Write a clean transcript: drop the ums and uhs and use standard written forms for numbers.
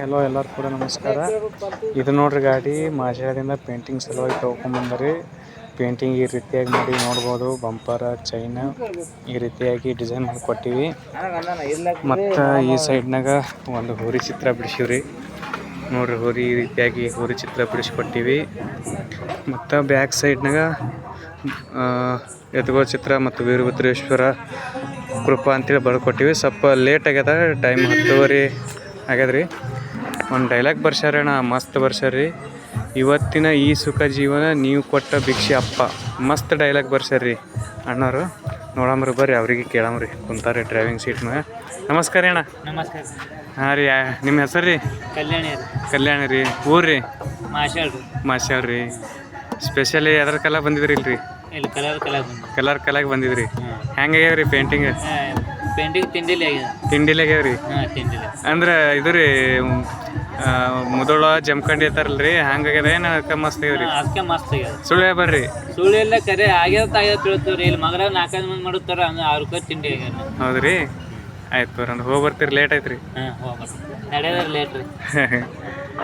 Hello ಎಲ್ಲರೂ ಕೂಡ ನಮಸ್ಕಾರ. ಇದು ನೋಡ್ರಿ ಗಾಡಿ ಮಾಜಾದಿಂದ ಪೇಂಟಿಂಗ್ ಸಲುವಾಗಿ ತೊಗೊಂಬಂದ್ರಿ. ಪೇಂಟಿಂಗ್ ಈ ರೀತಿಯಾಗಿ ಮಾಡಿ ನೋಡ್ಬೋದು. ಬಂಪರ್ ಚೈನ್ ಈ ರೀತಿಯಾಗಿ ಡಿಸೈನ್ ಮಾಡಿ ಕೊಟ್ಟಿವಿ. ಮತ್ತು ಈ ಸೈಡ್ನಾಗ ಒಂದು ಹೋರಿ ಚಿತ್ರ ಬಿಡಿಸಿವ್ರಿ. ನೋಡ್ರಿ ಹೋರಿ ಈ ರೀತಿಯಾಗಿ ಹೋರಿ ಚಿತ್ರ ಬಿಡಿಸ್ಕೊಟ್ಟಿವಿ. ಮತ್ತು ಬ್ಯಾಕ್ ಸೈಡ್ನಾಗ ಎತ್ತುಗಳ ಚಿತ್ರ ಮತ್ತು ವೀರಭದ್ರೇಶ್ವರ ಕೃಪಾ ಅಂತೇಳಿ ಬರ್ಕೊಟ್ಟಿವಿ. ಸ್ವಲ್ಪ ಲೇಟ್ ಆಗ್ಯದ, ಟೈಮ್ 10:30 ಆಗ್ಯದ್ರಿ. ಒಂದು ಡೈಲಾಗ್ ಬರ್ಸ್ಯಾರಣ್ಣ, ಮಸ್ತ್ ಬರ್ಸ್ಯಾರ್ರಿ. ಇವತ್ತಿನ ಈ ಸುಖ ಜೀವನ ನೀವು ಕೊಟ್ಟ ಭಿಕ್ಷೆ ಅಪ್ಪ. ಮಸ್ತ್ ಡೈಲಾಗ್ ಬರ್ಸ್ಯಾರ್ರಿ ಅಣ್ಣವರು. ನೋಡಂಬ್ರಿ ಬರ್ರಿ, ಅವ್ರಿಗೆ ಕೇಳಂಬ್ರಿ. ಕುಂತಾರೆ ಡ್ರೈವಿಂಗ್ ಸೀಟ್ ಮ್ಯಾಗ. ನಮಸ್ಕಾರ ಅಣ್ಣ. ನಮಸ್ಕಾರ. ಹಾಂ ರೀ, ನಿಮ್ಮ ಹೆಸರು ರೀ? ಕಲ್ಯಾಣಿ ರೀ. ಕಲ್ಯಾಣಿ ರೀ. ಊರು ರೀ? ಮಾಶಾಳ್ ರೀ. ಮಾಶಾಳ್ ರೀ. ಸ್ಪೆಷಲಿ ಎದ್ರ ಕಲ ಬಂದಿದ್ರಿ ಇಲ್ರಿ? ಇಲ್ಲಿ ಕಲರ್ಗೆ ಬಂದಿದ್ರಿ. ಹೆಂಗೆ ಆಗ್ಯಾವ್ರಿ ಪೇಂಟಿಂಗ್? ಪೇಂಟಿಂಗ್ ತಿಂಡಿಲಿ ಆಗ್ಯದ. ತಿಂಡಿಲಿ ಆಗ್ಯಾವ್ರಿ? ಹಾಂ, ತಿಂಡಿಲಿ. ಅಂದ್ರೆ ಇದು ರೀ, ಮುದೋಳ ಜಮ್ಕಂಡಿ ಐತಾರಲ್ರಿ, ಹಂಗಾಗ್ಯದ ಏನು? ಅದಕ್ಕೆ ಮಸ್ತ್ ಆಗ್ಯಾವ್ರಿ? ಅದಕ್ಕೆ ಮಸ್ತ್ ಆಗ್ಯದ. ಸುಳ್ಳು ಬರ್ರಿ. ಸುಳ್ಳು ಎಲ್ಲ ಕರೆ ಆಗ್ಯದ ತಿಳ್ತೀವ್ರಿ. ಇಲ್ಲಿ ಮಗರ 4-5 ಮಂದಿ ಮಾಡುತ್ತಾರ, ಹಂಗೆ 6 ರೂಪಾಯಿ ತಿಂಡಿ ಆಗ್ಯದ. ಹೌದ್ರಿ, ಆಯ್ತು ಬರ್ರಿ. ಅಂದ್ರೆ ಹೋಗಿ ಬರ್ತೀರಿ, ಲೇಟ್ ಐತ್ರಿ? ಹಾಂ, ಹೋಗ್ಬರ್ರಿ. ನಡೆಯೋದ್ರ ಲೇಟ್ ರೀ.